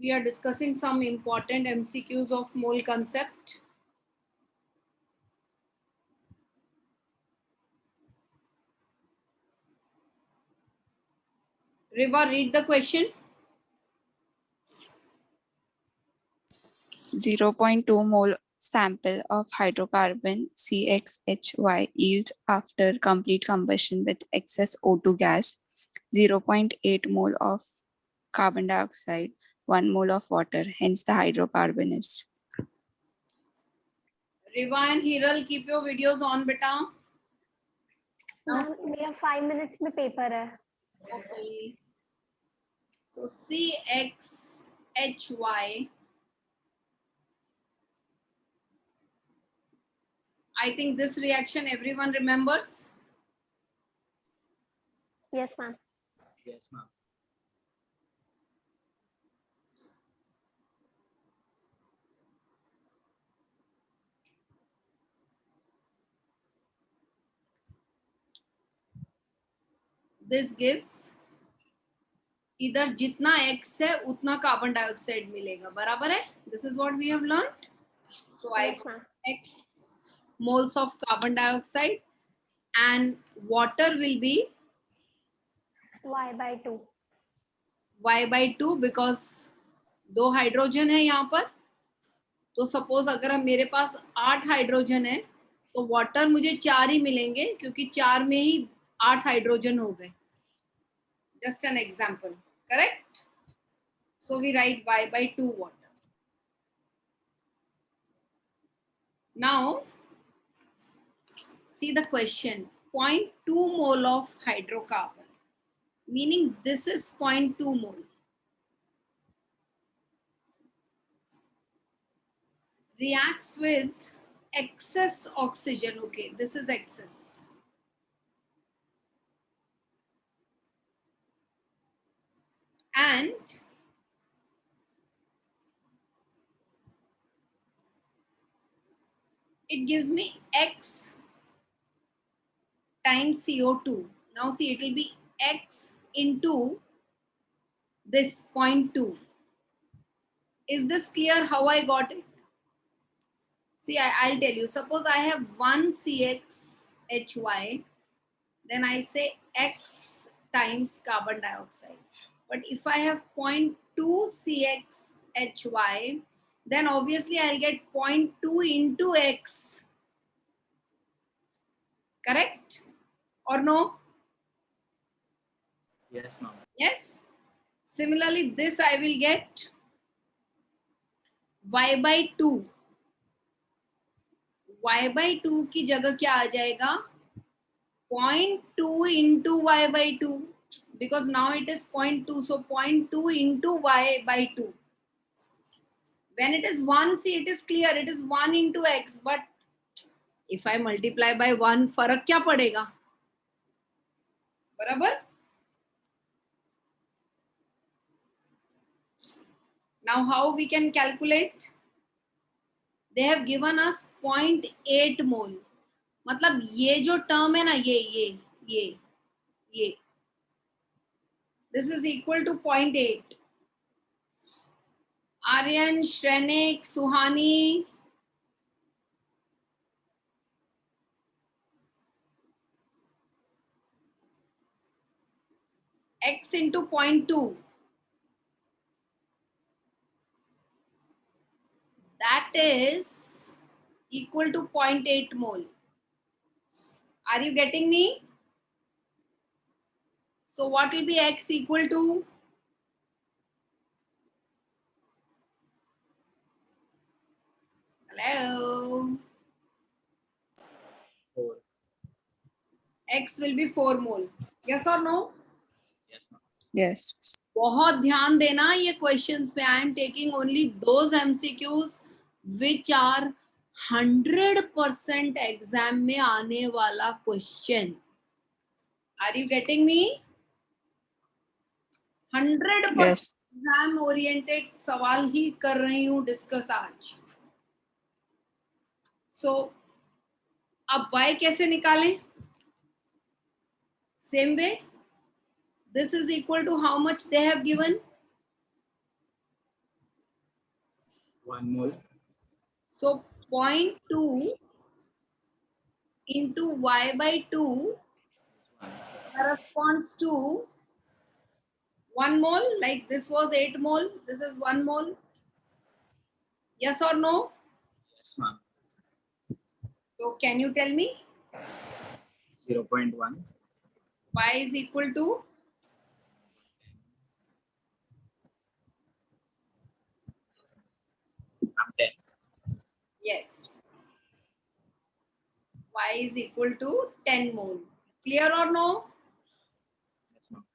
We are discussing some important MCQs of mole concept. Riva, read the question. 0.2 mole sample of hydrocarbon CXHY yields after complete combustion with excess O2 gas, 0.8 mole of carbon dioxide, 1 mole of water, hence the hydrocarbon is. Riva and Hiral, keep your videos on, beta. Now, ma'am 5 minutes में paper है. okay. So CXHY. I think this reaction everyone remembers. Yes ma'am. Yes, ma'am. This gives इधर जितना X है उतना carbon dioxide मिलेगा, बराबर है? This is what we have learned. So I Yes ma'am. X moles of carbon dioxide and water will be Y/2. Y/2 because 2 hydrogen है यहाँ पर. तो सपोज अगर हम मेरे पास 8 हाइड्रोजन है तो वाटर मुझे 4 ही मिलेंगे क्योंकि 4 में ही 8 हाइड्रोजन हो गए. Just an example, correct? So we write Y/2 water. Now see the question. 0.2 mole of hydrocarbon, meaning this is 0.2 mole. Reacts with excess oxygen. Okay, this is excess. And it gives me X times CO2. Now see, it will be X into this 0.2. Is this clear how I got it? See, I'll tell you. Suppose I have 1 CXHY, then I say X times carbon dioxide. But if I have 0.2 CXHY, then obviously I'll get 0.2 into X. Correct? Or no? Yes, ma'am. Yes. Similarly, this I will get Y/2. Y/2 की जगह क्या आ जाएगा? 0.2 into Y/2 because now it is 0.2. So 0.2 into Y/2. When it is 1, see, it is clear. It is 1 into X. But if I multiply by 1, फर्क क्या पड़ेगा? बराबर? Now how we can calculate? They have given us 0.8 mole. मतलब ये जो term है ना, ये this is equal to 0.8. Aryan, Shrenik, Suhani, X into 0.2. That is equal to 0.8 mole. Are you getting me? So what will be X equal to? Hello? 4. X will be 4 mole. Yes or no? Yes, ma'am. Yes. बहुत ध्यान देना ये questions पे. I am taking only those MCQs which are 100% exam में आने वाला question. Are you getting me? 100% Yes. Exam oriented सवाल ही कर रही हूँ डिस्कस आज. सो अब y कैसे निकालें? Same way. This is equal to how much they have given? 1 mole. So 0.2 into y by 2 corresponds to 1 mole. Like this was 8 mole. This is 1 mole. Yes or no? Yes, ma'am. So can you tell me 0.1. y is equal to? Ma'am, 10. Yes. Y is equal to 10 mole. Clear or no? Yes, ma'am.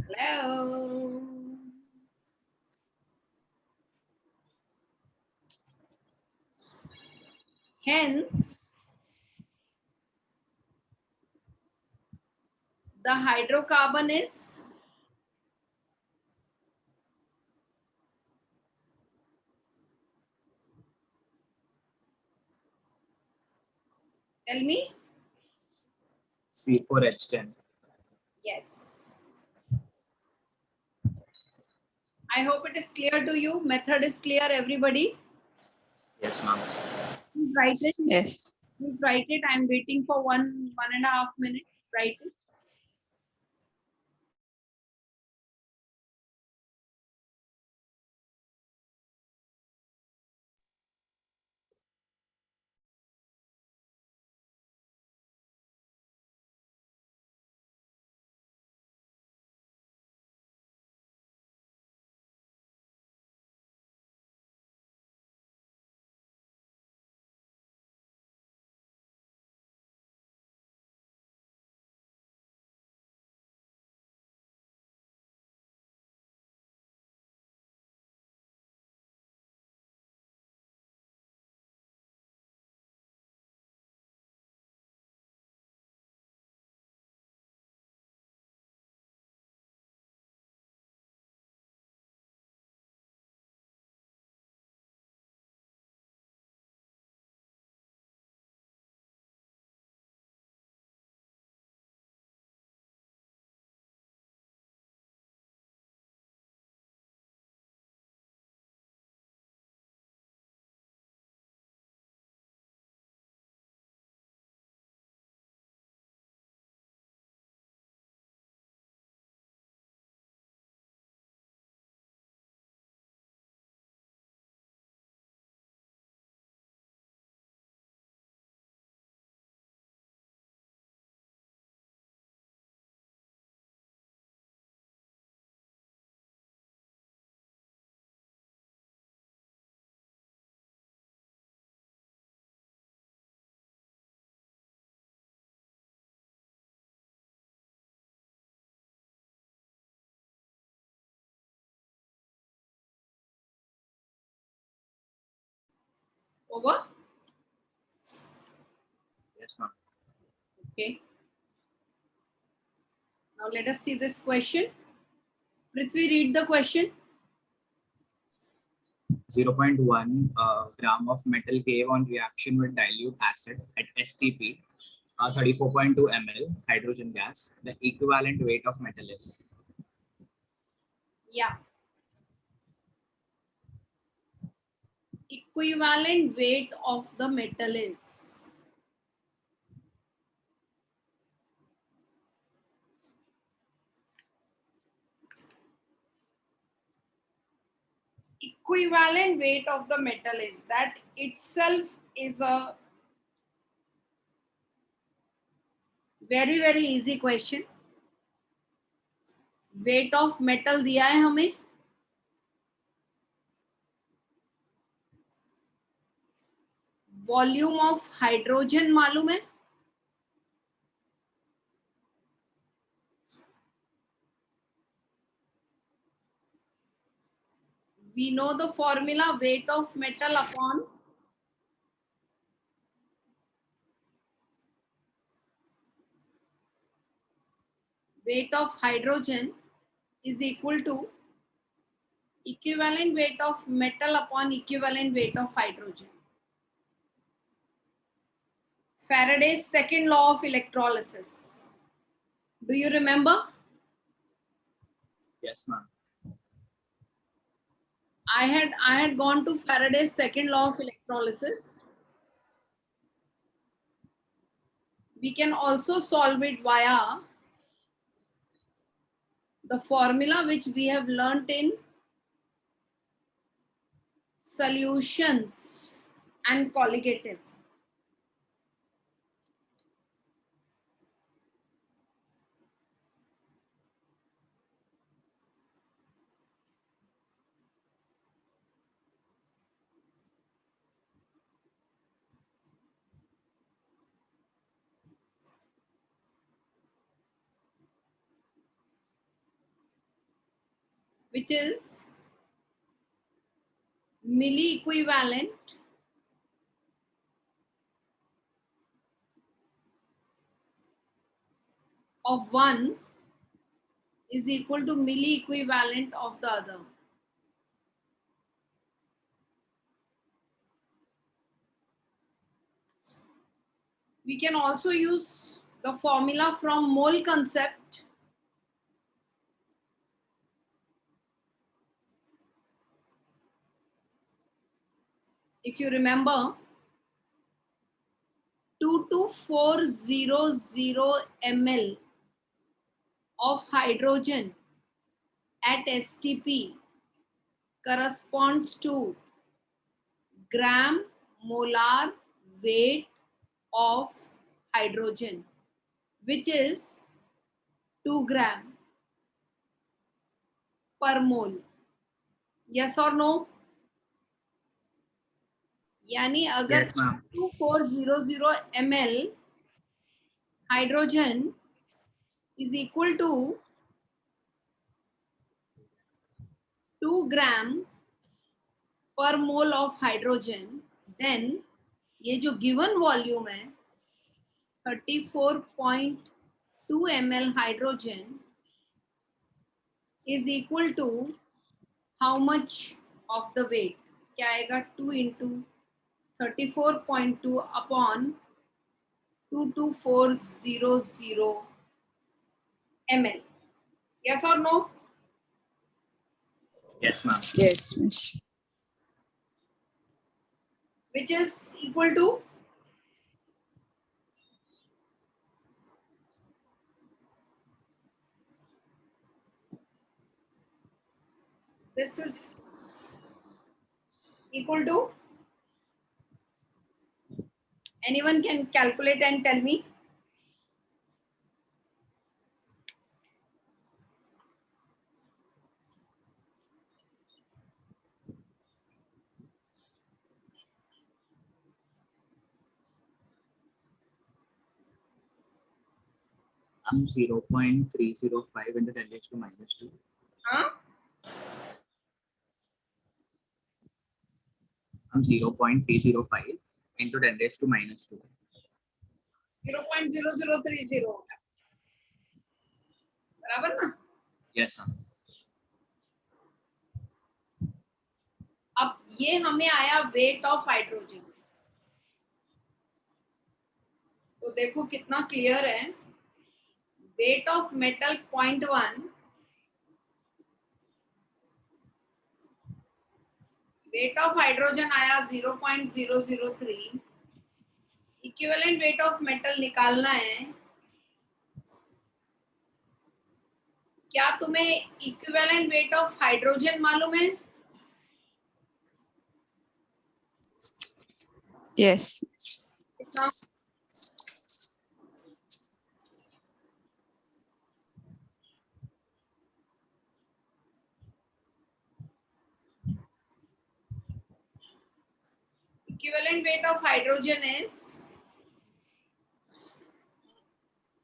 Hello. Hence, the hydrocarbon is tell me. C4H10. Yes. I hope it is clear to you. Method is clear, everybody. Yes, ma'am. Please write it. Yes. Please write it. I'm waiting for 1.5 minutes. Write it. Over. Yes, ma'am. Okay. Now let us see this question. Prithvi, read the question. 0.1 gram of metal gave on reaction with dilute acid at STP, 34.2 ml hydrogen gas. The equivalent weight of metal is. Yeah. Equivalent weight of the metal is. Equivalent weight of the metal is. That itself is a very very easy question. Weight of metal दिया है हमें. Volume of hydrogen मालूम है. We know the formula weight of metal upon weight of hydrogen is equal to equivalent weight of metal upon equivalent weight of hydrogen. Faraday's second law of electrolysis. Do you remember? Yes, ma'am. I had gone to Faraday's second law of electrolysis. We can also solve it via the formula which we have learnt in solutions and colligative. Which is milli equivalent of one is equal to milli equivalent of the other. We can also use the formula from mole concept. If you remember, 22400 ml of hydrogen at STP corresponds to gram molar weight of hydrogen, which is 2 gram per mole. Yes or no? यानी अगर Yes, ma'am. 2400 ml hydrogen is equal to 2 gram per mole of hydrogen, then ये जो given volume है 34.2 ml hydrogen is equal to how much of the weight? क्या आएगा 2 into 34.2 upon 22400 ml. Yes or no? Yes, ma'am. Yes, miss. Which is equal to this is equal to, anyone can calculate and tell me? I'm 0.305 into 10 raised to minus 2. Huh? I'm 0.305 into 10 raised to minus 2. 0.0030 बराबर ना? Yes, ma'am. अब ये हमें आया weight of hydrogen, तो देखो कितना clear है. Weight of metal 0.1, weight of hydrogen आया 0.003. इक्विवेलेंट वेट ऑफ मेटल निकालना है. क्या तुम्हें इक्विवेलेंट वेट ऑफ हाइड्रोजन मालूम है? Yes. कितना? Equivalent weight of hydrogen is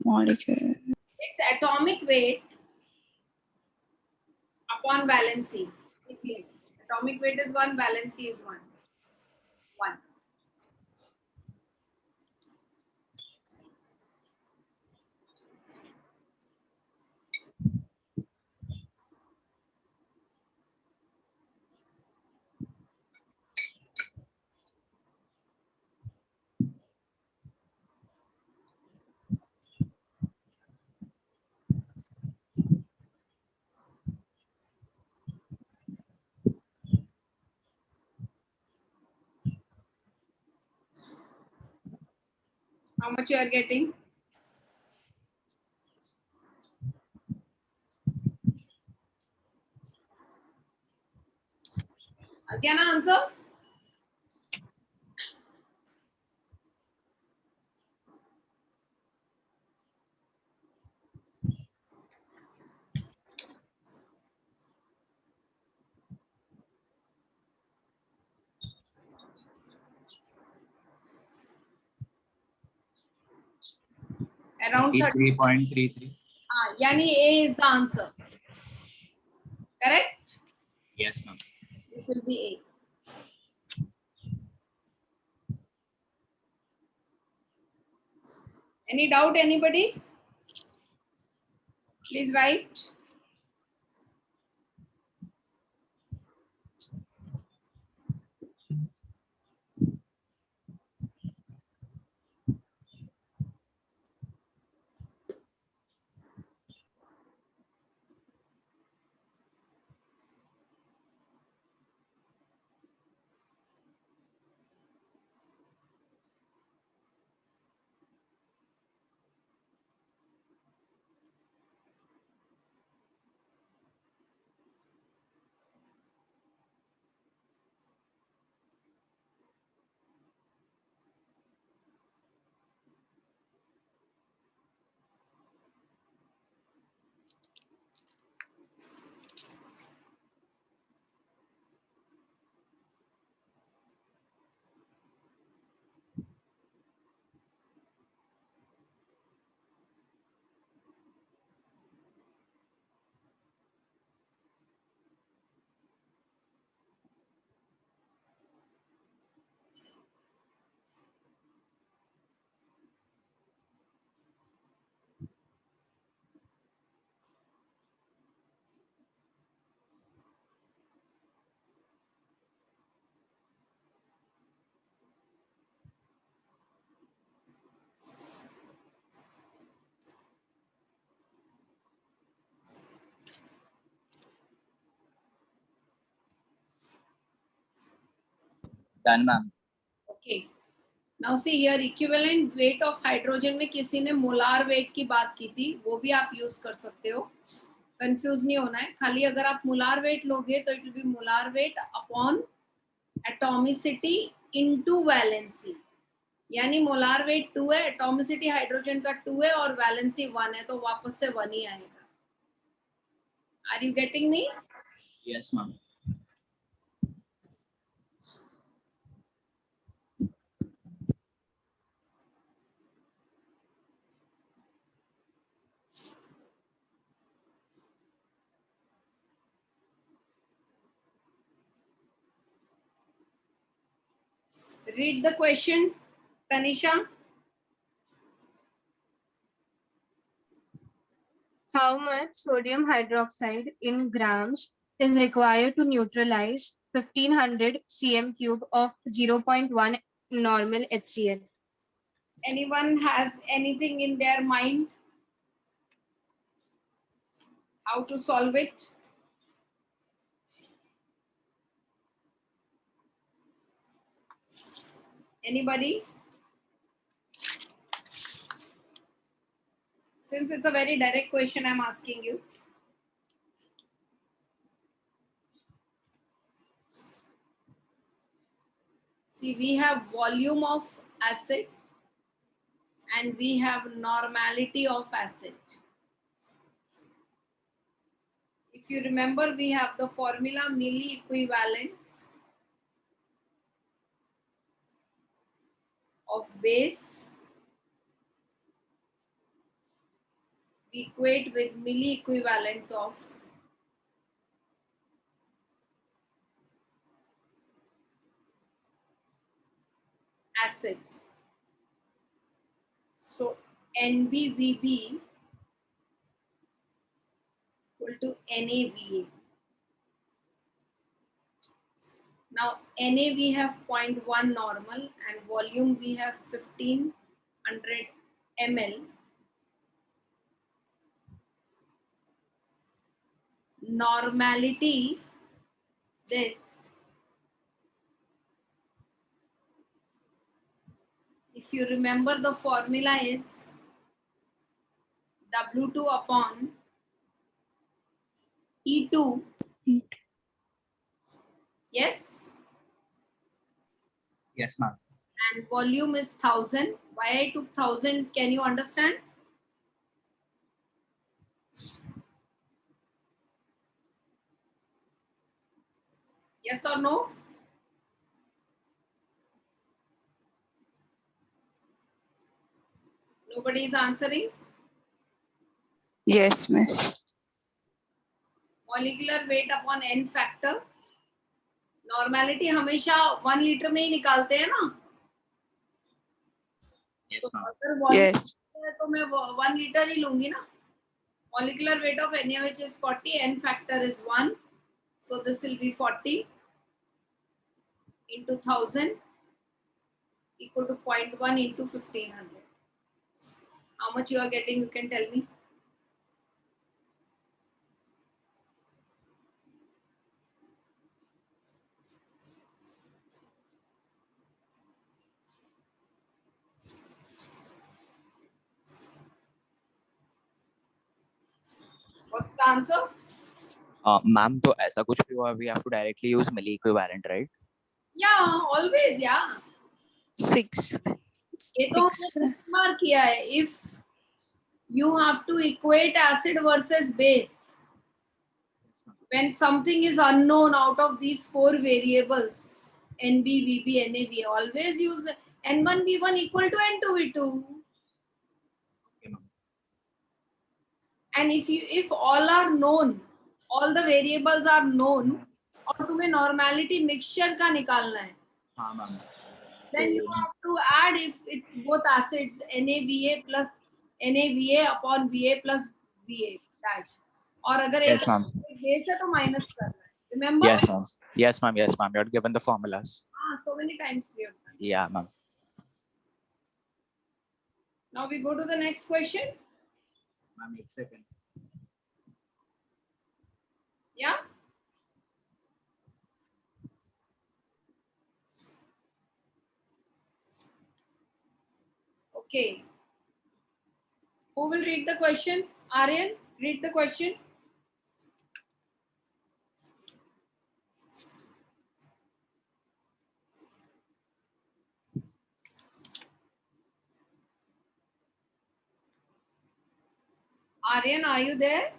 Molecule. its atomic weight upon valency. Yes. Atomic weight is 1, valency is 1. 1. How much you are getting? Again answer. Around 30. 3.33. Yani A is the answer. Correct? Yes, ma'am. This will be A. Any doubt, anybody? Please write. Done, ma'am. Okay. Now see here, equivalent weight of hydrogen में किसी ने molar wait की बात की थी, वो भी आप यूज कर सकते हो. कंफ्यूज नहीं होना है. खाली अगर आप मोलार वेट लोगे तो it will be molar weight upon atomicity into valency. यानी मोलार वेट 2 है, एटॉमिसिटी हाइड्रोजन का 2 है और वैलेंसी 1 है, तो वापस से 1 ही आएगा. Are you getting me? Yes, ma'am. Read the question, Tanisha. How much sodium hydroxide in grams is required to neutralize 1500 cm cube of 0.1 normal HCl? Anyone has anything in their mind? How to solve it? Anybody? Since it's a very direct question, I'm asking you. See, we have volume of acid and we have normality of acid. If you remember, we have the formula milli equivalents of base. We equate with milli equivalents of acid. So NBVB equal to NaVa. Now Na we have 0.1 normal and volume we have 1500 ml. Normality, this, if you remember, the formula is W2 upon E2. Yes. Yes, ma'am. And volume is 1000. Why I took 1000? Can you understand? Yes or no? Nobody is answering. Yes, miss. Molecular weight upon n factor. Normality हमेशा 1 litre में ही निकालते हैं ना. Yes, ma'am. अगर volume Yes. है तो मैं 1 litre ही लूंगी ना. Molecular weight of NaOH is 40, n factor is 1. So this will be 40 into 1000 equal to 0.1 into 1500. How much you are getting, you can tell me. What's the answer? Ma'am, तो ऐसा कुछ भी हुआ, we have to directly use milli equivalent, right? Yeah, always, yeah. 6. ये तो हमने बार किया है. If you have to equate acid versus base, when something is unknown out of these 4 variables, NB, VB, NAV, always use N1, V1 equal to N2, V2. Okay, ma'am. And if all are known, all the variables are known, और तुम्हें normality mixture का निकालना है, हाँ, ma'am. then you have to add, if it's both acids, NaVa plus NaVa upon Va plus Va dash. और अगर Yes, एक ma'am. base है तो minus करना है. Remember? Yes, ma'am. Yes, ma'am. Yes, ma'am. You had given the formulas. So many times we have done. Yeah, ma'am. Now we go to the next question. Ma'am, 1 second. Yeah. Okay. Who will read the question? Aryan, read the question. Aryan, are you there?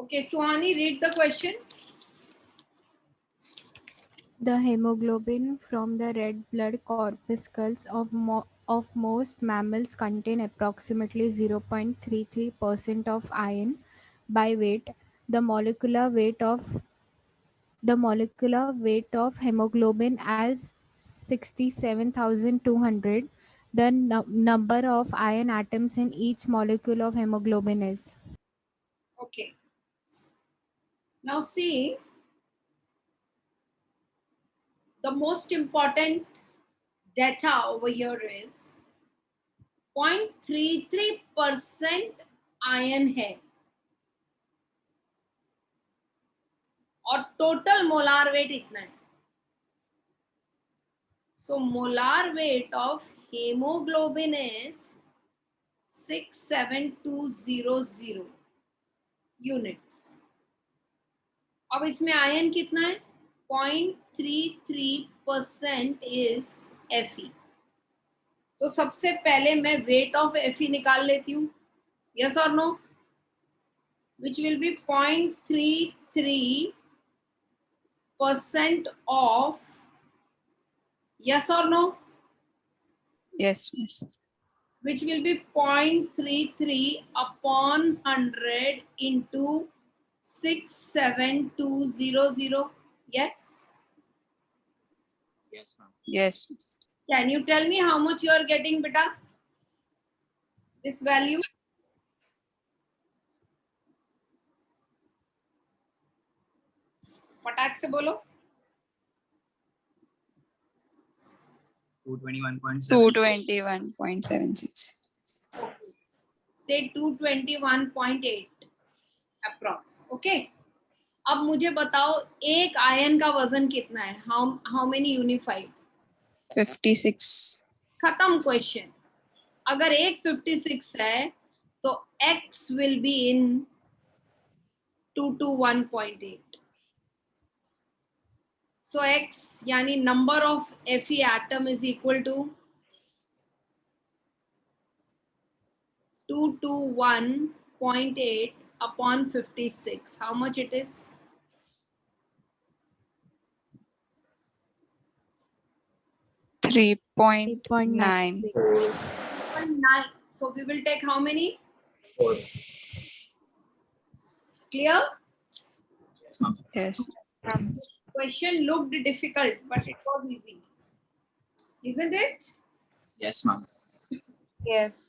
Okay, Suhani, read the question. The hemoglobin from the red blood corpuscles of most mammals contain approximately 0.33% of iron by weight. The molecular weight of hemoglobin as 67,200. The number of iron atoms in each molecule of hemoglobin is. Okay. Now see, the most important data over here is 0.33% iron है और total molar weight इतना है. So molar weight of hemoglobin is 67200 units. अब इसमें ion कितना है? 0.33% is Fe. तो सबसे पहले मैं weight of Fe निकाल लेती हूँ. Yes or no? Which will be 0.33% of. Yes or no? Yes, miss. Which will be 0.33 upon 100 into 67200. Yes. Yes, ma'am. Yes, miss. Can you tell me how much you are getting, beta? This value? फटाक से बोलो. 221.7. 221.76. Say 221.8 approx. Okay. अब मुझे बताओ एक ion का वजन कितना है? How many unified? 56. खत्म क्वेश्चन. अगर एक 56 है तो x will be in 2 to 1.8. So x यानी number of Fe atom is equal to 2 to 1.8 upon 56. How much it is? 3.9. 9. So we will take how many? 4. Clear? Yes. Question looked difficult, but it was easy. Isn't it? Yes, ma'am. Yes.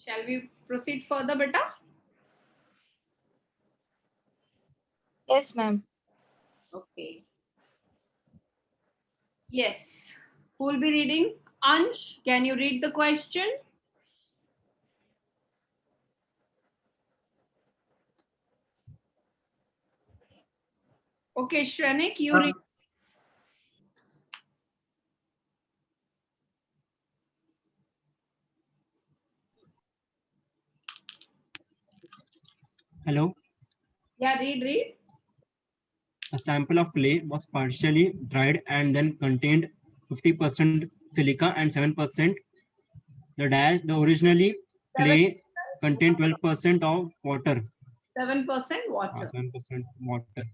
Shall we proceed further, beta? Yes, ma'am. Okay. Yes. Who will be reading? Ansh, can you read the question? Okay, Shrenik, you read. Hello. Yeah, read. A sample of clay was partially dried and then contained 50% silica and 7%. The originally clay contained 12% of water. 7% water. 7% water.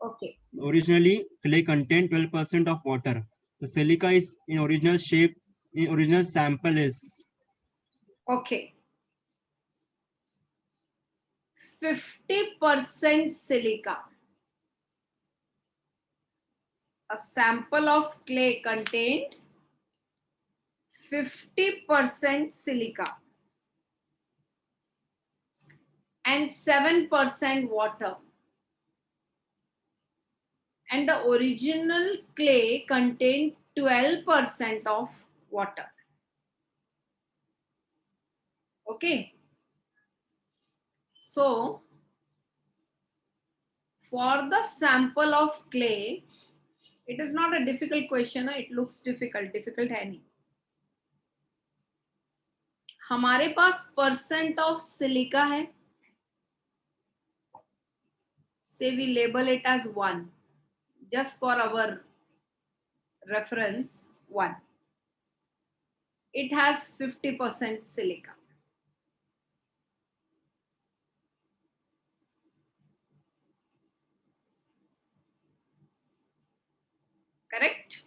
Okay. Originally clay contained 12% of water. The silica is in original shape. In original sample is Okay. 50% silica. A sample of clay contained 50% silica and 7% water. And the original clay contained 12% of water. Okay. So, for the sample of clay, It is not a difficult question. It looks difficult. Difficult है नहीं. हमारे पास % of silica है. Say we label it as 1, just for our reference. 1. It has 50% silica. Correct?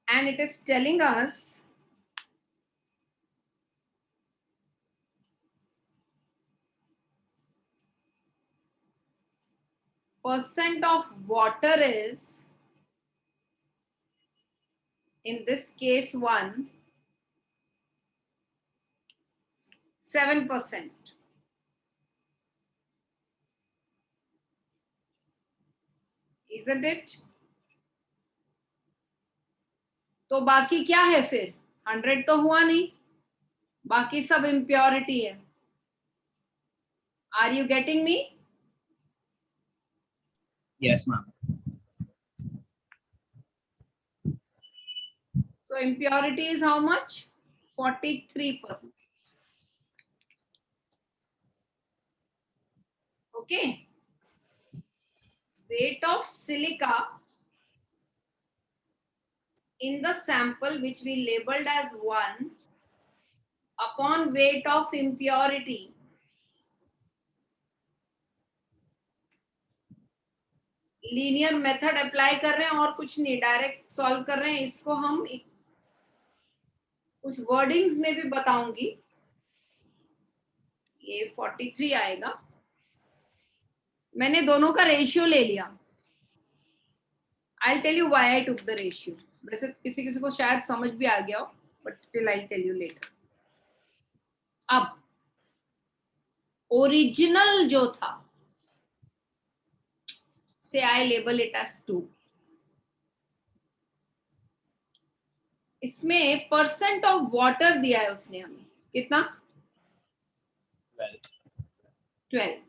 And it is telling us % of water is, in this case 1, 7%. Isn't it? तो बाकी क्या है फिर? 100 तो हुआ नहीं, बाकी सब impurity है. Are you getting me? Yes, ma'am. So impurity is how much? 43%. Okay. Weight of silica in the sample which we labeled as 1 upon weight of impurity linear method apply कर रहे हैं और कुछ नहीं, डायरेक्ट सॉल्व कर रहे हैं. इसको हम कुछ वर्डिंग्स में भी बताऊंगी. ये 43 आएगा. मैंने दोनों का रेशियो ले लिया. I'll tell you why I took the ratio. वैसे किसी किसी को शायद समझ भी आ गया हो, but still I'll tell you later. अब ओरिजिनल जो था, say I label it as 2. इसमें % of water दिया है उसने हमें. कितना? 12.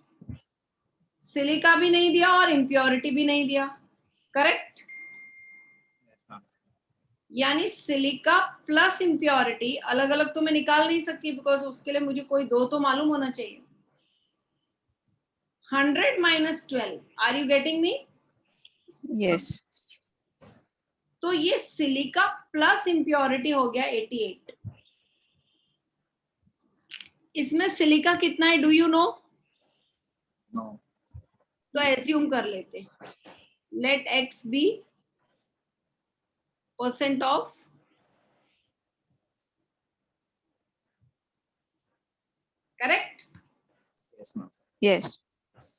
सिलिका भी नहीं दिया और इम्प्योरिटी भी नहीं दिया. करेक्ट? यानी सिलिका प्लस इम्प्योरिटी अलग अलग तो मैं निकाल नहीं सकती, बिकॉज उसके लिए मुझे कोई दो तो मालूम होना चाहिए. 100 minus 12. Are you getting me? Yes. तो ये सिलिका प्लस इम्प्योरिटी हो गया 88. इसमें सिलिका कितना है, डू यू नो? No. तो एज्यूम कर लेते. Let x be % of correct? Yes, ma'am. Yes.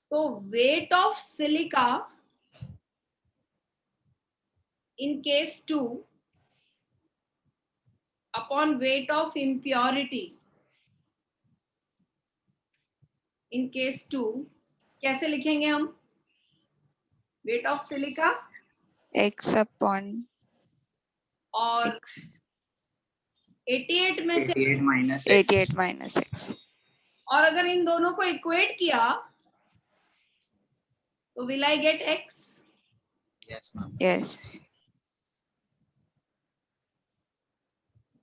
So weight of silica in case 2 upon weight of impurity in case 2, कैसे लिखेंगे हम? weight of silica X upon और X. 88 में से 88 minus 88 minus X. और अगर इन दोनों को इक्वेट किया तो will I get x? Yes, ma'am. Yes.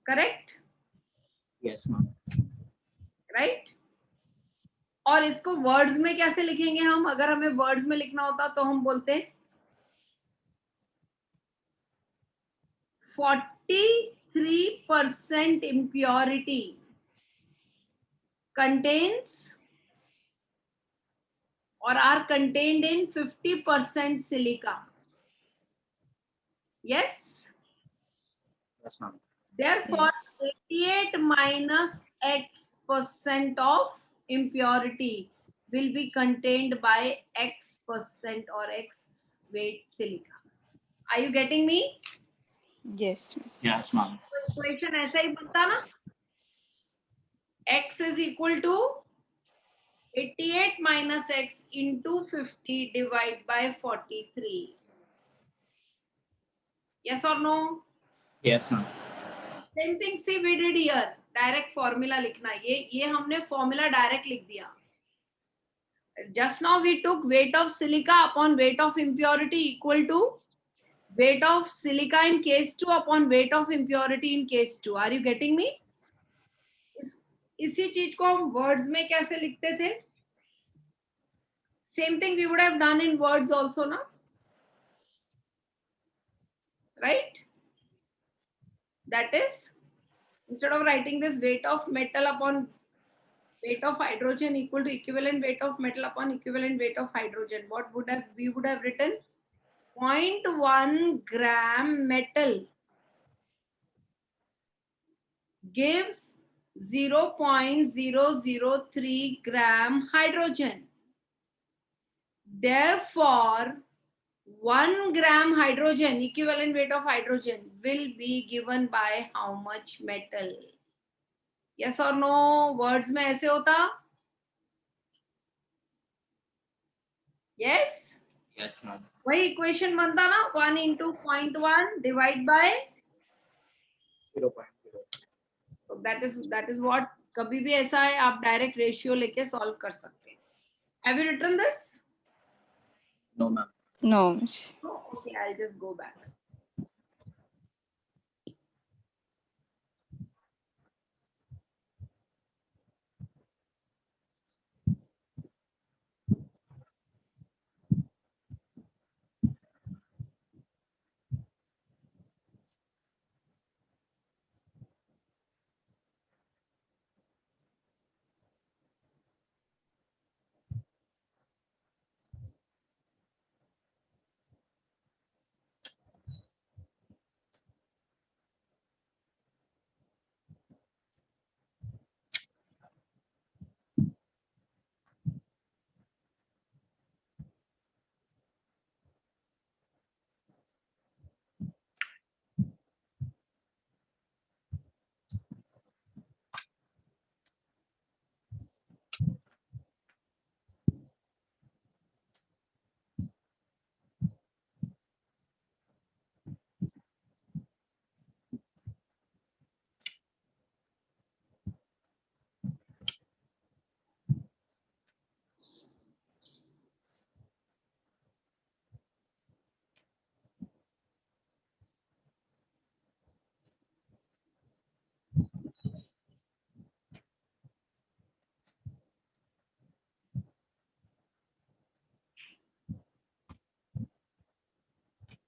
Correct? Yes, ma'am. Right? और इसको वर्ड्स में कैसे लिखेंगे हम? अगर हमें वर्ड्स में लिखना होता तो हम बोलते 43% impurity contains or are contained in 50% silica. Yes? Yes, ma'am. Therefore, Yes. 88 minus x % of impurity will be contained by x% or x weight silica. Are you getting me? Yes. Miss. Yes, ma'am. Equation ऐसा ही बनता ना? x is equal to 88 minus x into 50 divided by 43. Yes or no? Yes, ma'am. Same thing see we did here. Direct formula लिखना. ये हमने formula direct लिख दिया. Just now we took weight of silica upon weight of impurity equal to weight of silica in case 2 upon weight of impurity in case 2. Are you getting me? इसी चीज को हम words में कैसे लिखते थे? Same thing we would have done in words also, na? Right? That is, instead of writing this weight of metal upon weight of hydrogen equal to equivalent weight of metal upon equivalent weight of hydrogen, what would have we would have written? 0.1 gram metal gives 0.003 gram hydrogen. Therefore, 1 gram hydrogen, equivalent weight of hydrogen, will be given by how much metal? Yes or no? Words में ऐसे होता? Yes? Yes, ma'am. वही equation बनता ना, 1 into 0.1 divide by 0.0. so that is what, कभी भी ऐसा है आप डायरेक्ट रेशियो लेके सॉल्व कर सकते हैं. Have you written this? No, ma'am. No, Miss. No? Okay, I'll just go back.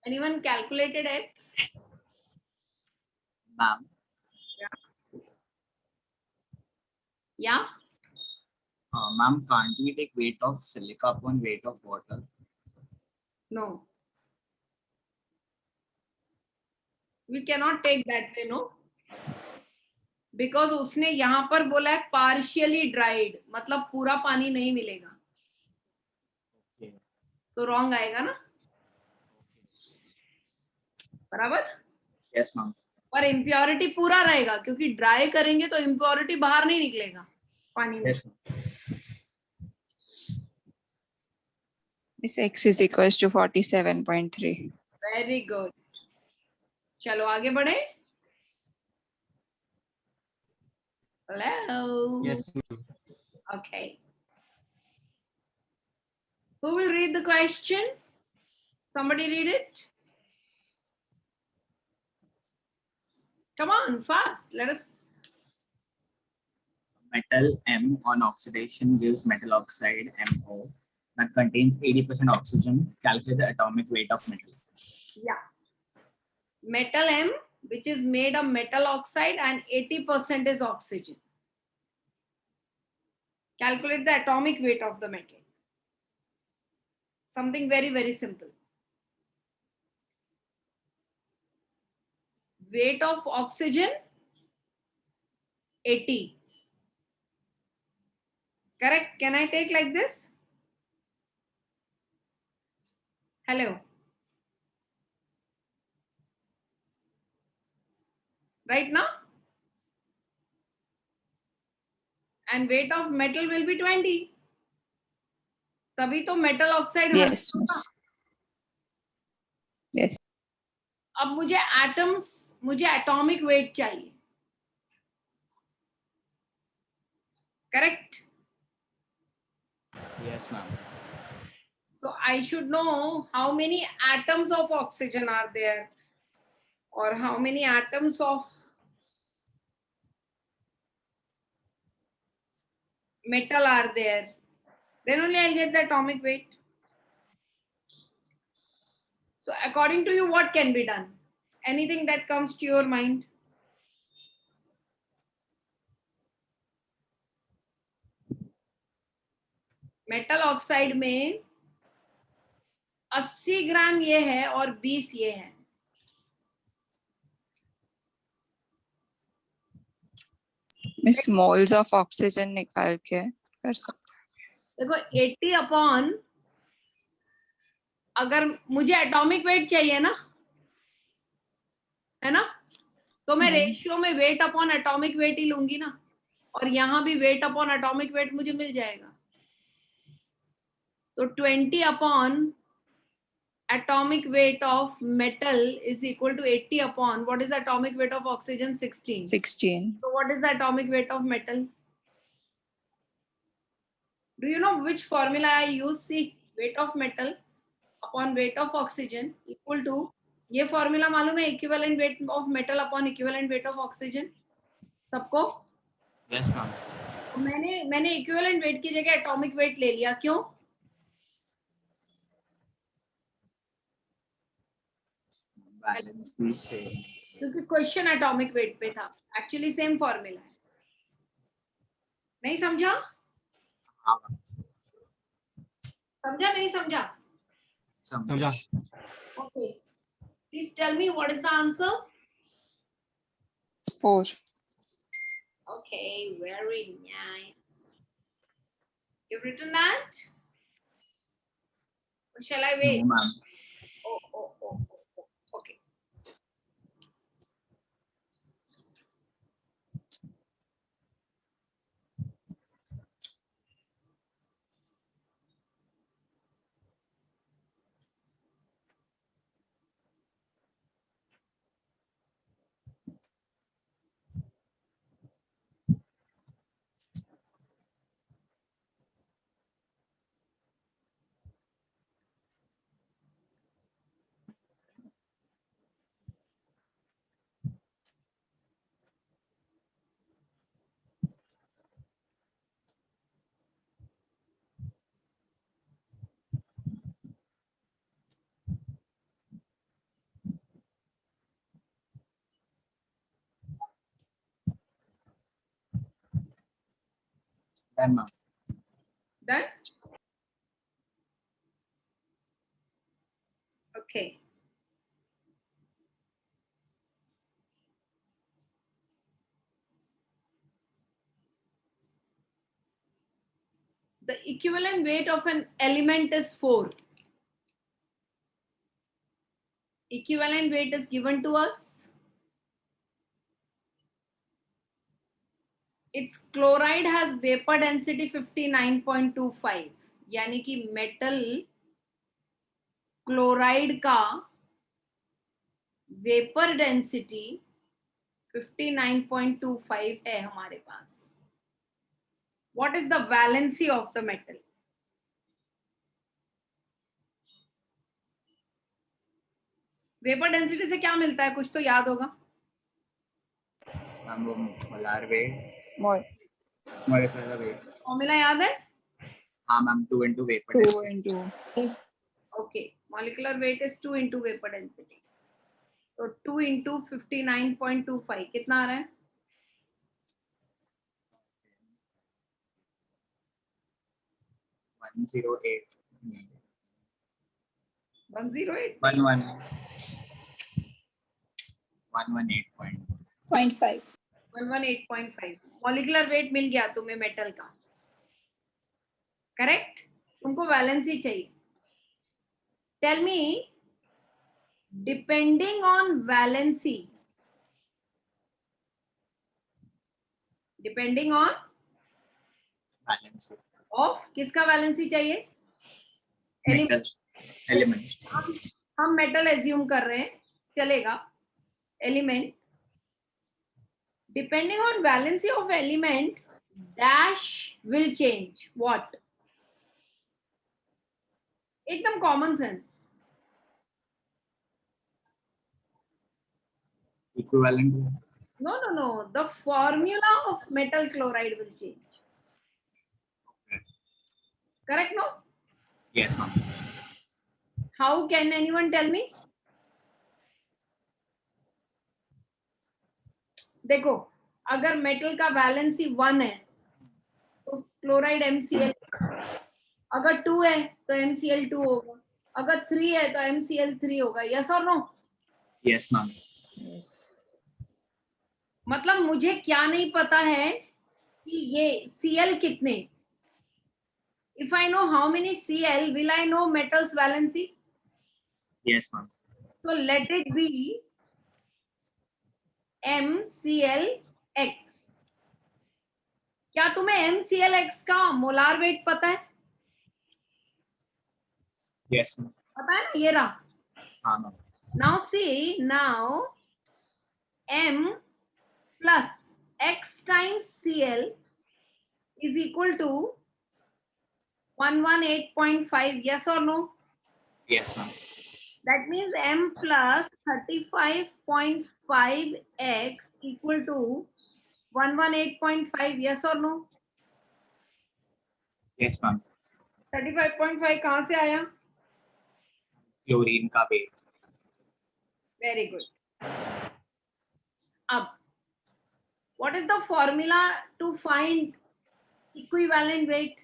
Anyone calculated X? Ma'am. Yeah? Ma'am, can't we take weight of silica upon weight of water? No. We cannot take that way, no? Because उसने यहाँ पर बोला है partially dried, मतलब पूरा पानी नहीं मिलेगा. Okay. तो wrong आएगा ना? बराबर? Yes, ma'am. पर impurity पूरा रहेगा क्योंकि dry करेंगे तो impurity बाहर नहीं निकलेगा पानी में. Yes, ma'am. Miss, X is equals to 47.3. Very good. चलो आगे बढ़े. Hello. Yes, ma'am. Okay. Who will read the question? Somebody read it. Come on, fast. Let us. Metal M on oxidation gives metal oxide MO that contains 80% oxygen. Calculate the atomic weight of metal. Yeah. Metal M, which is made of metal oxide and 80% is oxygen. Calculate the atomic weight of the metal. Something very, very simple. Weight of oxygen, 80. Correct? Can I take like this? Hello. Right now? And weight of metal will be 20. तभी तो metal oxide Yes, Miss. Yes. अब मुझे atoms, मुझे atomic weight चाहिए. Correct? Yes, ma'am. So I should know how many atoms of oxygen are there, or how many atoms of metal are there. Then only I'll get the atomic weight. So according to you, what can be done? Anything that comes to your mind? Metal oxide में 80 ग्राम ये है और 20 ये है. Miss moles of oxygen निकाल के कर सकते देखो 80 अपॉन, अगर मुझे एटॉमिक वेट चाहिए ना, है ना, तो मैं रेशियो में वेट अपॉन एटॉमिक वेट ही लूंगी ना, और यहां भी वेट अपॉन एटॉमिक वेट मुझे मिल जाएगा. तो 20 upon atomic weight of metal is equal to 80 upon what is the atomic weight of oxygen? 16. 16. So what is the atomic weight of metal? Do you know which formula I use? See, weight of metal upon weight of oxygen equal to, ये formula मालूम है, equivalent weight of metal upon equivalent weight of oxygen सबको? Yes, ma'am. मैंने equivalent weight की जगह atomic weight ले लिया. क्यों? Balance the same. क्योंकि क्वेश्चन एटॉमिक वेट पे था. एक्चुअली सेम फॉर्मूला है. नहीं समझा? हाँ, ma'am. समझा नहीं समझा? समझा. Okay. Please tell me what is the answer? 4. Okay, very nice. You've written that? Or shall I wait? No, ma'am. Oh. Okay. Done, ma'am. Done? Okay. The equivalent weight of an element is 4. Equivalent weight is given to us. Its chloride has vapor density 59.25. यानी कि metal chloride का vapour density 59.25 है हमारे पास. What is the valency of the metal? Vapour density से क्या मिलता है? कुछ तो याद होगा. मैम वो molar weight, More. Molecular weight. Formula याद है? हाँ ma'am, 2 into vapor 2 density. into. Okay, molecular weight is 2 into vapor density. तो 2 into 59.25 कितना आ रहा है? 108. 108. 118.5. 118.5. मॉलिक्यूलर वेट मिल गया तुम्हें मेटल का. करेक्ट? तुमको वैलेंसी चाहिए. Tell me, depending on valency, depending on Balance. ऑफ, किसका वैलेंसी चाहिए? Metal. Element. हम मेटल एज्यूम कर रहे हैं, चलेगा. Element, depending on valency of element, dash will change. What? एकदम common sense. Equivalent. No. The formula of metal chloride will change. Correct, no? Yes, ma'am. How can anyone tell me? देखो, अगर metal का valency 1 है तो chloride MCl, अगर 2 है तो MCl2 होगा, अगर 3 है तो MCl3 होगा. यस और नो? Yes, ma'am. मतलब मुझे क्या नहीं पता है कि ये Cl कितने. If I know how many Cl, will I know metals valency? Yes, ma'am. So let it be MClX. क्या तुम्हें MClX का मोलार वेट पता है? Yes, ma'am. पता है ना, ये रहा. हाँ, ma'am. Now see, now M plus X times Cl is equal to 118.5. Yes or no? Yes, ma'am. That means M plus 35.5X equal to 118.5. Yes or no? Yes, ma'am. 35.5 कहाँ से आया? Chlorine का weight. Very good. अब what is the formula to find equivalent weight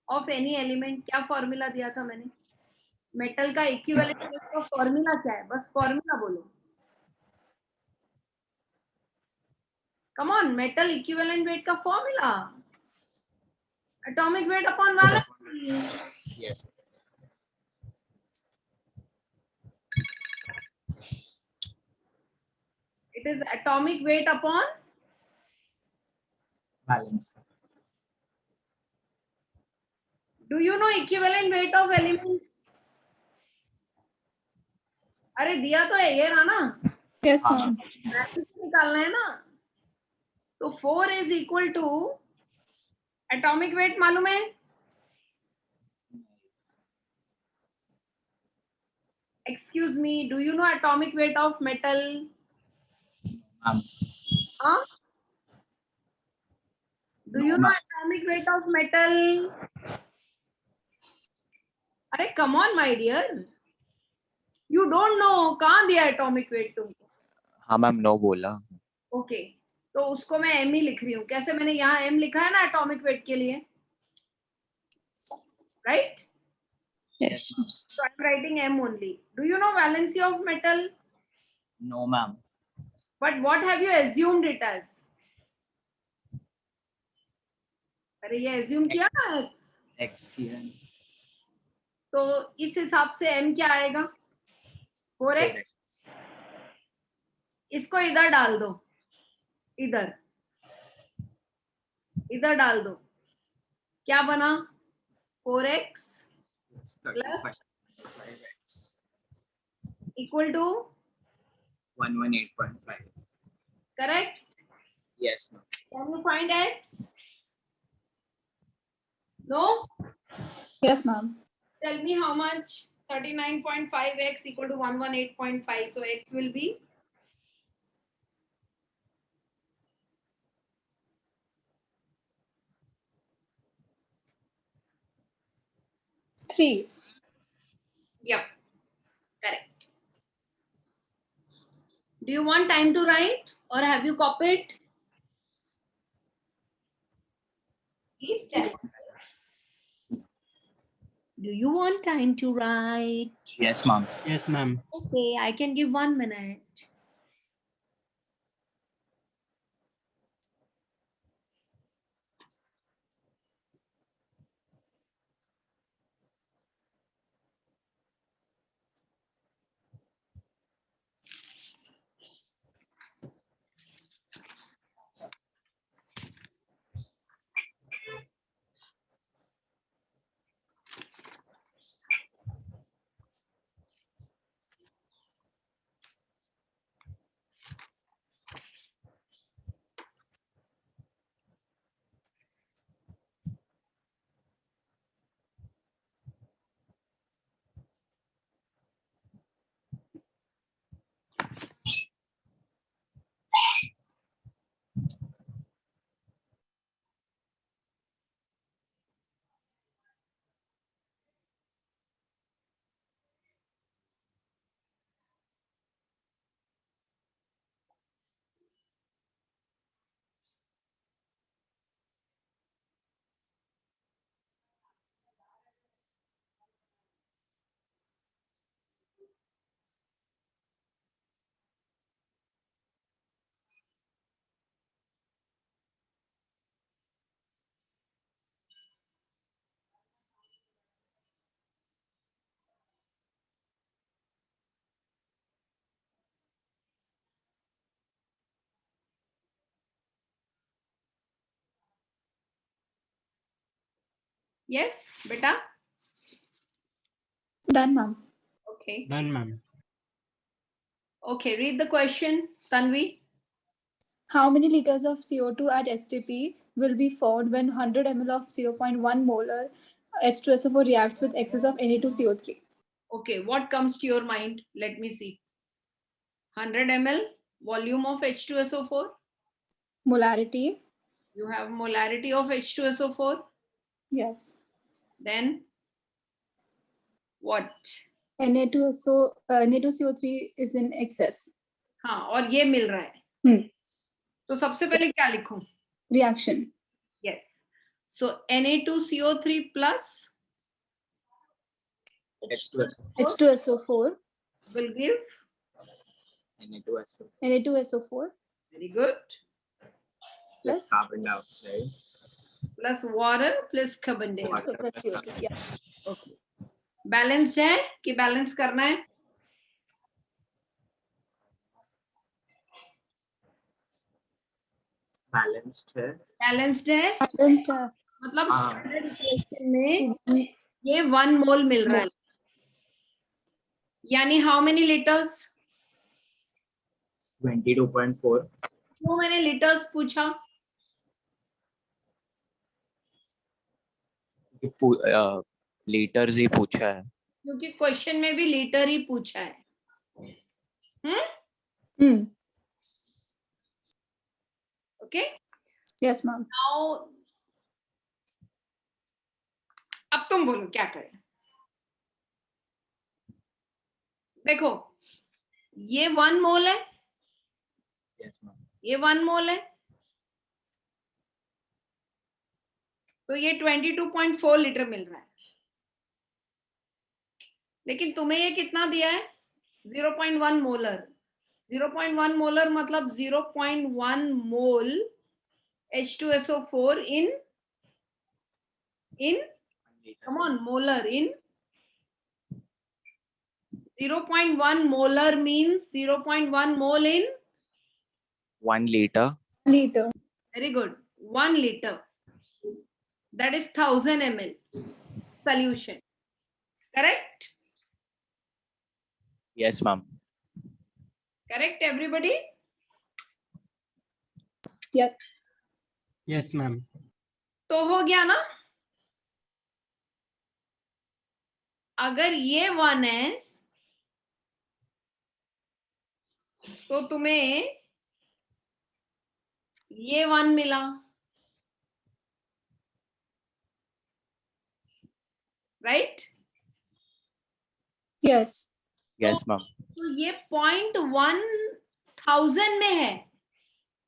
of any element? क्या formula दिया था मैंने? Metal का equivalent weight का formula क्या है? बस formula बोलो. Come on, metal equivalent weight का formula. Atomic weight upon valency. Yes. It is atomic weight upon Balance. Do you know equivalent weight of element? अरे दिया तो है, ये रहा ना. Yes, हाँ, ma'am. Bracket से निकालना है ना. तो 4 is equal to atomic weight मालूम है? Excuse me, do you know atomic weight of metal? Ma'am. Huh? Do you No, know ma'am. atomic weight of metal? अरे come on my dear. You don't know. कहाँ दिया atomic weight तुमको? हाँ ma'am no बोला. Okay. तो उसको मैं M ही लिख रही हूँ. कैसे? मैंने यहाँ M लिखा है ना atomic weight के लिए. Right? Yes. So I'm writing M only. Do you know valency of metal? No, ma'am. But what have you assumed it as? अरे ये assume किया ना X. X की है. तो इस हिसाब से M क्या आएगा? 4x. इसको इधर डाल दो. इधर डाल दो. क्या बना? 4x Plus 5x. equal to 118.5. correct? Yes, ma'am. Can you find X? No? Yes, ma'am. Tell me how much? 39.5x equal to 118.5. So X will be 3. yep, correct. Do you want time to write or have you copied? Please tell. Do you want time to write? Yes, ma'am. Yes, ma'am. Okay, I can give 1 minute. Yes, beta. Done, ma'am. Okay. Done, ma'am. Okay, read the question, Tanvi. How many liters of CO2 at STP will be formed when 100 ml of 0.1 molar H2SO4 reacts with excess of Na2CO3? Okay, what comes to your mind? Let me see. 100 ml volume of H2SO4. Molarity, You have molarity of H2SO4. yes. Then what? Na2CO3 is in excess. हाँ, और ये मिल रहा है. तो सबसे पहले क्या लिखूं? Reaction. Yes. So Na2CO3 plus H2SO4 will give Na2SO4 very good Plus plus carbon dioxide. plus water plus carbon dioxide. plus CO2. Yes. Okay. Balanced है कि balance करना है? Balanced है. Balanced है. Balanced. मतलब हाँ. standard equation में ये 1 mole मिल रहा है. यानी how many liters? 22.4. क्यों मैंने liters पूछा? लीटर्स ही पूछा है. क्योंकि क्वेश्चन में भी लीटर ही पूछा है. ओके. Yes, ma'am. नाउ अब तुम बोलो क्या करें. देखो ये 1 मोल है, Yes, ma'am. ये 1 मोल है, तो ये 22.4 लीटर मिल रहा है. लेकिन तुम्हें ये कितना दिया है? 0.1 मोलर. 0.1 मोलर मतलब 0.1 मोल H2SO4 in come on, molar in 0.1 molar means 0.1 mole in 1 liter. Liter. very good 1 liter, that is 1000 ml solution. Correct? Yes, ma'am. Correct everybody? Yes. Yes, ma'am. तो हो गया ना. अगर ये 1 है तो तुम्हें ये 1 मिला. राइट? Yes. Yes, ma'am. तो ये 0.1000 में है.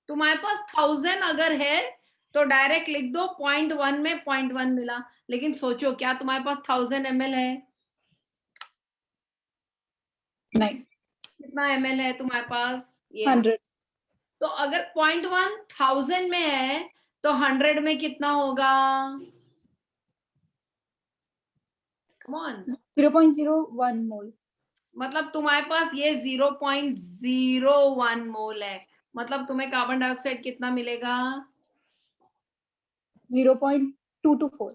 तुम्हारे पास 1000 अगर है तो डायरेक्ट लिख दो 0.1 में 0.1 मिला. लेकिन सोचो क्या तुम्हारे पास 1000 ml है? नहीं. कितना ml है तुम्हारे पास? ये 100. तो अगर 0.1 1000 में है तो 100 में कितना होगा? Come on. 0.01 mole. मतलब तुम्हारे पास ये 0.01 मोल है. मतलब तुम्हें कार्बन डाइऑक्साइड कितना मिलेगा? 0.224.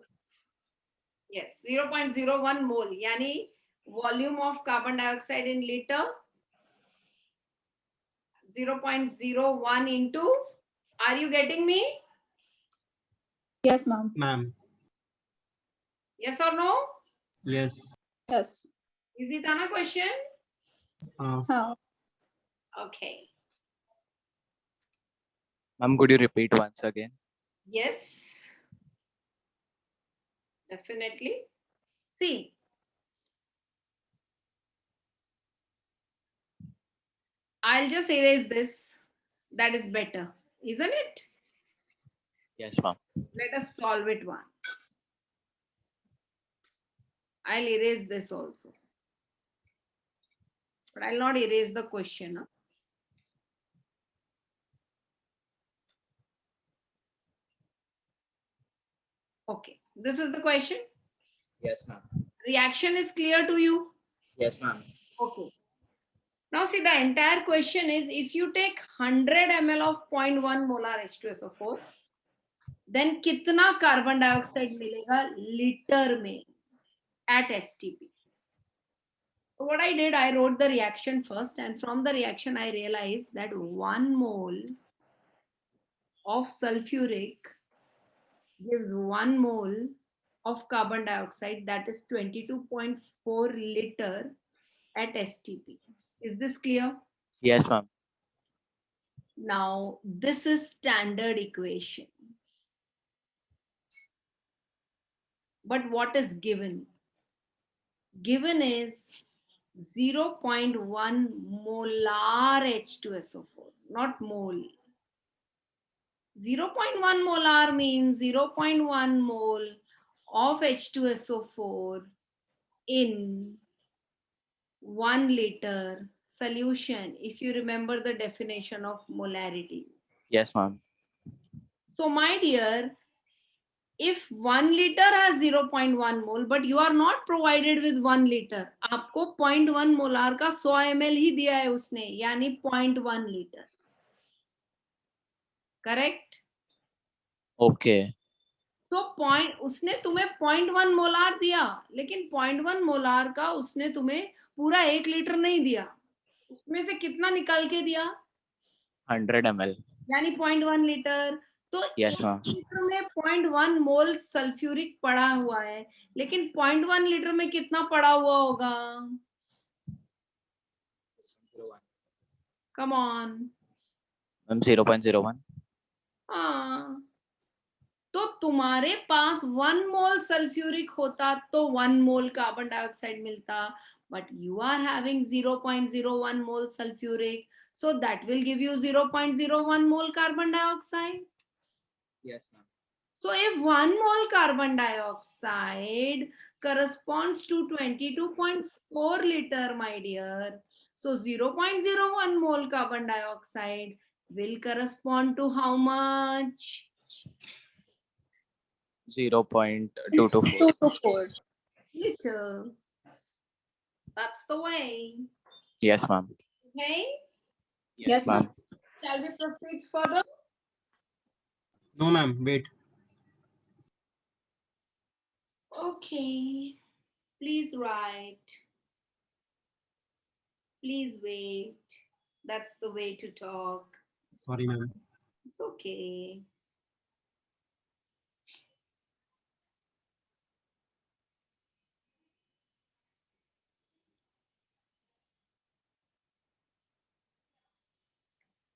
Yes, 0.01 मोल. यानी volume of carbon dioxide in litre 0.01 into. Are you getting me? Yes, ma'am. Ma'am. Yes or no? Yes. Yes. Easy था ना question? हाँ. Okay. Ma'am, could you repeat once again? Yes. Definitely. See. I'll just erase this. That is better, isn't it? Yes, ma'am. Let us solve it once. I'll erase this also. But I'll not erase the question. Huh? Okay, this is the question. Yes, ma'am. Reaction is clear to you? Yes, ma'am. Okay. Now see, the entire question is if you take 100 ml of 0.1 molar H2SO4 then कितना carbon dioxide मिलेगा litre में at STP. So what I did, I wrote the reaction first, and from the reaction I realized that 1 mole of sulfuric gives 1 mole of carbon dioxide, that is 22.4 liter at STP. Is this clear? Yes, ma'am. Now this is standard equation. But what is given? Given is 0.1 molar H2SO4, not mole. 0.1 molar means 0.1 mole of H2SO4 in 1 liter solution, if you remember the definition of molarity. Yes, ma'am. So my dear, if 1 liter has 0.1 mole, but you are not provided with 1 liter, आपको 0.1 molar का 100 ml ही दिया है उसने, यानी 0.1 liter. Correct? Okay. तो उसने तुम्हें 0.1 molar दिया, लेकिन 0.1 मोलार का उसने तुम्हें पूरा 1 लीटर नहीं दिया, उसमें से कितना निकाल के दिया? 100 ml. यानी 0.1 लीटर. तो Yes, 1 ma'am. लीटर में 0.1 मोल सल्फ्यूरिक पड़ा हुआ है, लेकिन 0.1 लीटर में कितना पड़ा हुआ होगा? Come on. Ma'am, 0.01. हाँ, तो तुम्हारे पास 1 मोल सल्फ्यूरिक होता तो 1 मोल कार्बन डाइऑक्साइड मिलता, but you are having 0.01 mole sulfuric, so that will give you 0.01 mole carbon dioxide. Yes, ma'am. So if 1 mole carbon dioxide corresponds to 22.4 liter, my dear, so 0.01 mole carbon dioxide will correspond to how much? 0.224. 2 to 4. Liter. That's the way. Yes, ma'am. Okay. Yes, ma'am. Shall we proceed further? No, ma'am. Wait. Okay. Please write. Please wait. That's the way to talk. Sorry, ma'am. It's okay.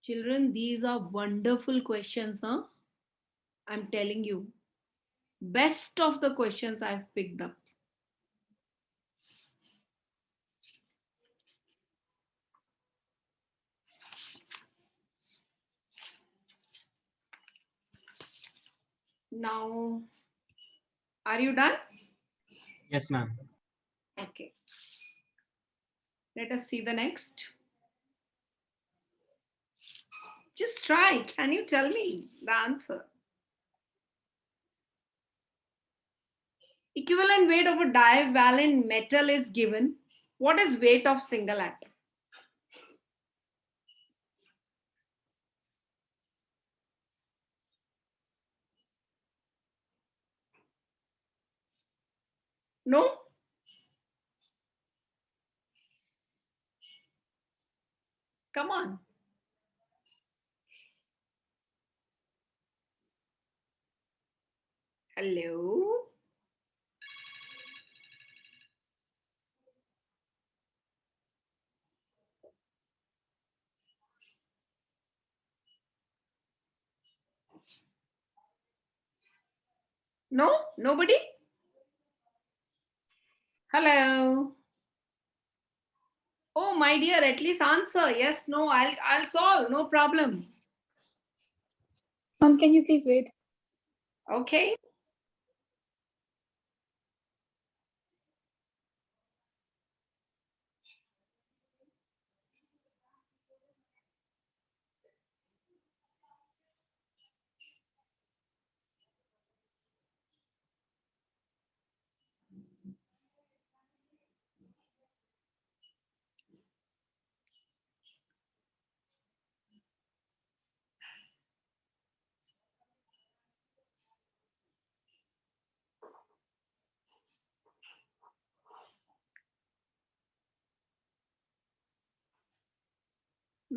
Children, these are wonderful questions, huh? I'm telling you. Best of the questions I've picked up. Now, are you done? Yes, ma'am. Okay. Let us see the next. Just try. Can you tell me the answer? Equivalent weight of a divalent metal is given. What is weight of single atom? No? Come on. Hello? No? Nobody? Hello? Oh, my dear, at least answer. Yes, no, I'll solve. No problem. Ma'am, can you please wait? Okay.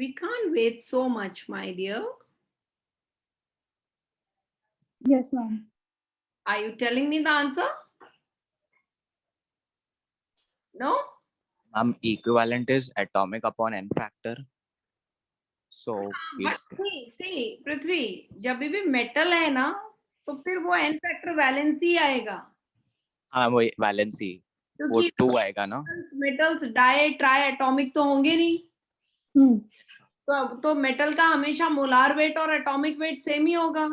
We can't wait so much, my dear. Yes, ma'am. Are you telling me the answer? No? Equivalent is atomic upon n factor. So But see, पृथ्वी, जब भी metal है ना, तो फिर वो n factor valency आएगा, हाँ वही वैलेंसी वो क्योंकि 2 आएगा ना. मेटल्स डाई ट्राई एटॉमिक तो होंगे नहीं. तो मेटल का हमेशा मोलार वेट और एटॉमिक वेट सेम ही होगा,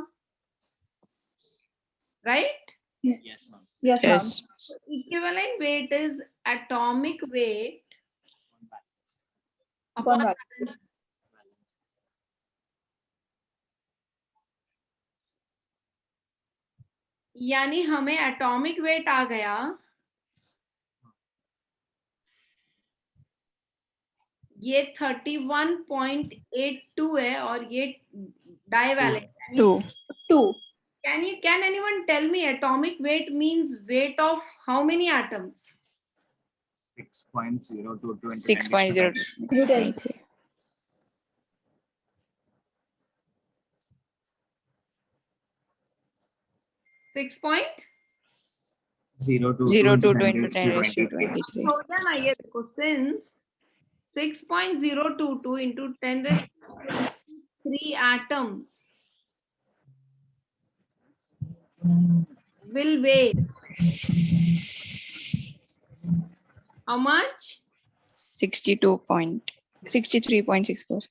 right? Yes, ma'am. Yes, Yes. Equivalent weight is atomic weight Upon upon valence. यानी हमें एटॉमिक वेट आ गया ये 31.82 है और ये divalent. 2. Can anyone tell me atomic weight means weight of how many atoms? 6.02 to 6.02. 6.02 0 to 10 20 to 10 to 23. 23. हो गया ना ये देखो, since 6.022 into 10 raised to 3 atoms will weigh how much? 63.64.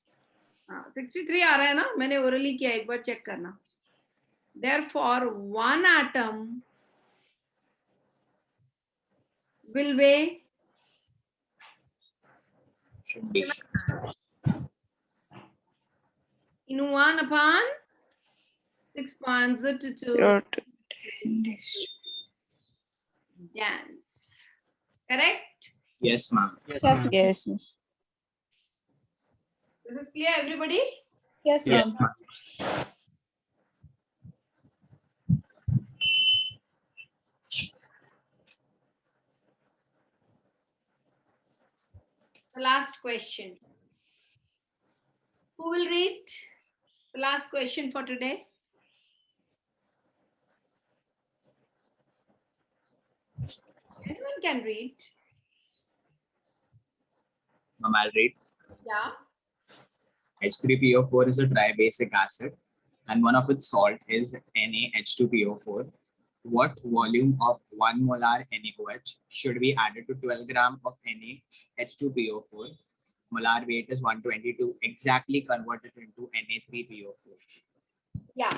63 आ रहा है ना, मैंने ओरली किया, एक बार चेक करना. Therefore, one atom will weigh Should be. in 1 upon 6.02 0 to 10. dance. Correct? Yes, ma'am. Yes, ma'am. Yes, miss. This is clear, everybody? Yes, Yes, ma'am. The last question. Who will read the last question for today? Anyone can read. Ma'am, I'll read. Yeah. H3PO4 is a dry basic acid and one of its salt is NaH2PO4. What volume of 1 molar NaOH should be added to 12 gram of NaH2PO4? Molar weight is 122, exactly converted into Na3PO4. Yeah.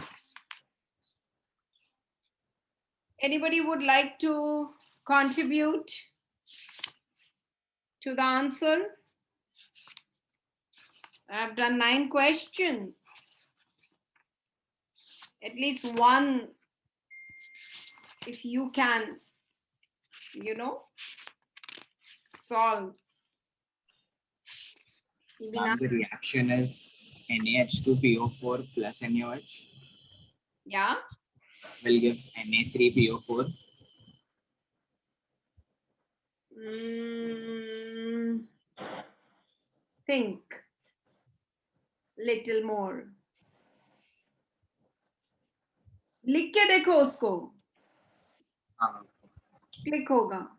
Anybody would like to contribute to the answer? I have done 9 questions. At least one, if you can, solve. Even Ma'am, the reaction is NaH2PO4 plus NaOH yeah. will give Na3PO4. Think little more. लिख के देखो उसको, click होगा.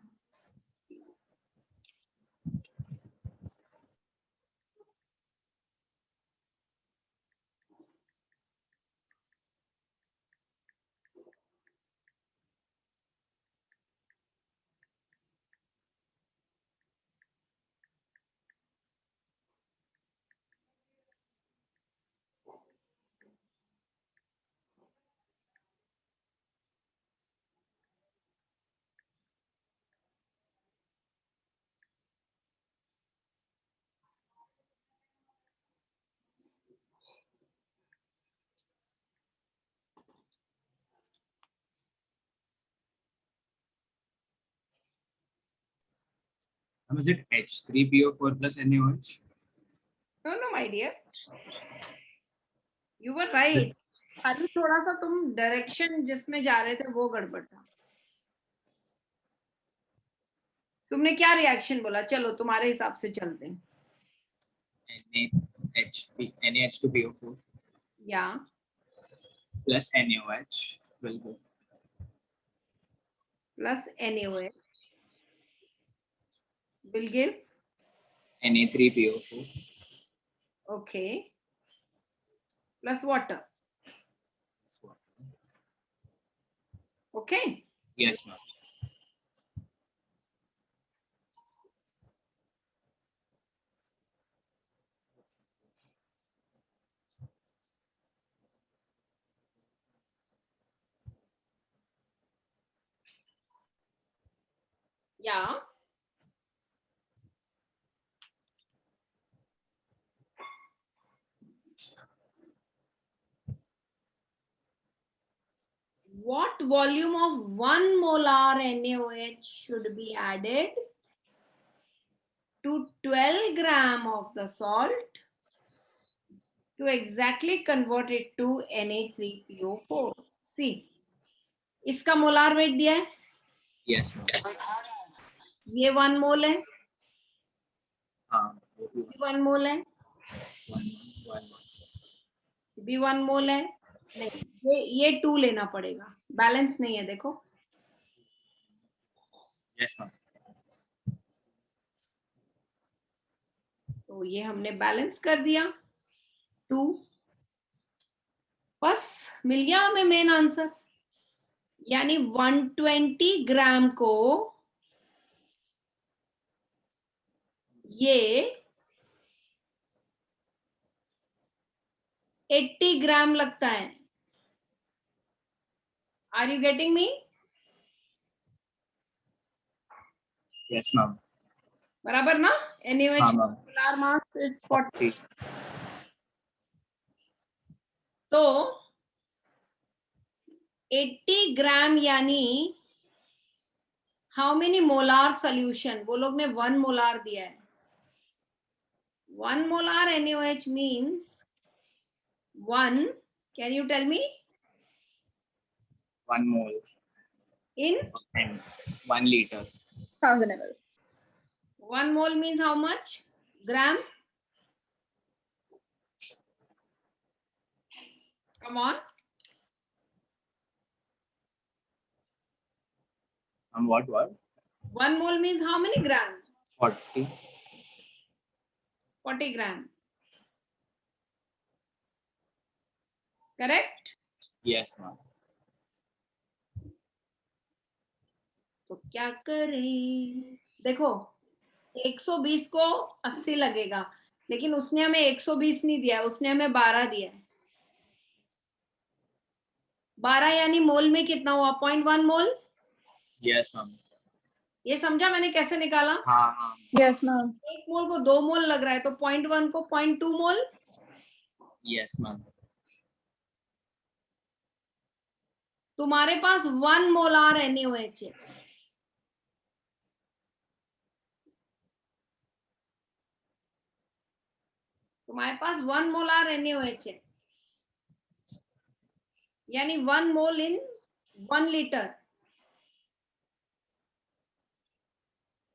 Is it H3PO4 plus NaOH? No, my dear. You were right. खाली थोड़ा सा तुम direction जिसमें जा रहे थे वो गड़बड़ था. तुमने क्या रिएक्शन बोला? चलो तुम्हारे हिसाब से चलते हैं. NaH2PO4 Yeah. plus NaOH will give Plus NaOH will give. Na3PO4 Okay. Plus water. Okay. Yes, ma'am. Yeah. What volume of 1 molar NaOH should be added to 12 gram of the salt to exactly convert it to Na3PO4? See, इसका molar wait दिया है, Yes, ma'am. ये 1 मोल है, हाँ, ये 1 मोल है, one. ये भी 1 मोल है. नहीं, ये 2 लेना पड़ेगा, बैलेंस नहीं है. देखो, Yes, ma'am. तो ये हमने बैलेंस कर दिया 2. बस मिल गया हमें मेन आंसर. यानी 120 ग्राम को ये 80 ग्राम लगता है. Are you getting me? Yes, ma'am. बराबर ना? NaOH हाँ, ma'am. molar mass is 40. 40. तो 80 ग्राम यानी हाउ मेनी मोलार सोल्यूशन? वो लोग ने 1 मोलार दिया है. 1 molar NaOH means 1. Can you tell me? 1 mole In and 1 liter. 1000 ml. 1 mole means how much? Gram? Come on. What? 1 mole means how many gram? 40. 40 gram. Correct? Yes, ma'am. तो क्या करें? देखो, 120 को 80 लगेगा, लेकिन उसने हमें 120 नहीं दिया, उसने हमें 12 दिया है. 12 यानी मोल में कितना हुआ? 0.1 मोल. Yes, ma'am. ये समझा मैंने कैसे निकाला? हाँ. Yes, ma'am. 1 मोल को 2 मोल लग रहा है, तो 0.1 को 0.2 मोल. Yes, ma'am. तुम्हारे पास 1 मोलार NaOH है. तुम्हारे पास 1 मोलार NaOH है, यानी 1 मोल इन 1 लीटर.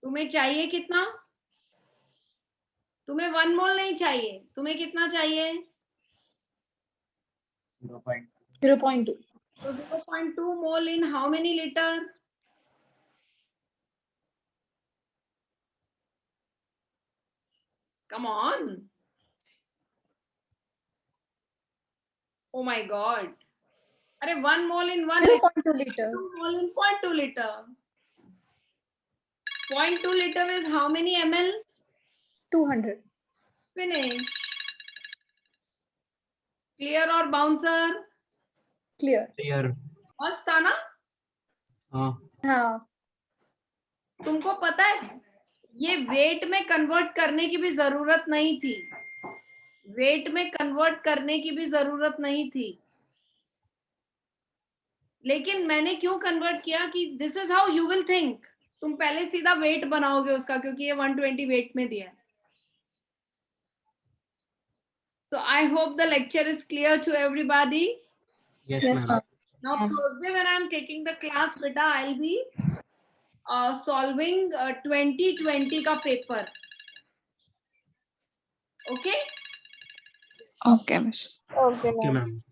तुम्हें चाहिए कितना? तुम्हें 1 मोल नहीं चाहिए, तुम्हें कितना चाहिए? 0.2. तो 0.2 mole in how many litre? Come on. Oh my God. अरे 1 मोल इन 1 0.2 liter. 2 mole in 0.2 liter. 0.2 liter is how many ml? 200. Finish. Clear or bouncer? Clear. Clear. मस्त था ना? हाँ. हाँ. तुमको पता है, ये वेट में कन्वर्ट करने की भी जरूरत नहीं थी. वेट में कन्वर्ट करने की भी जरूरत नहीं थी, लेकिन मैंने क्यों कन्वर्ट किया कि this is how you will think. तुम पहले सीधा वेट बनाओगे उसका, क्योंकि ये 120 वेट में दिया है. So I hope the lecture is clear to everybody. Yes, Yes, ma'am. ma'am. Now Thursday when I'm taking the class, beta, I'll be solving 2020 ka paper. Okay? Okay, miss. Okay, Okay, ma'am. ma'am.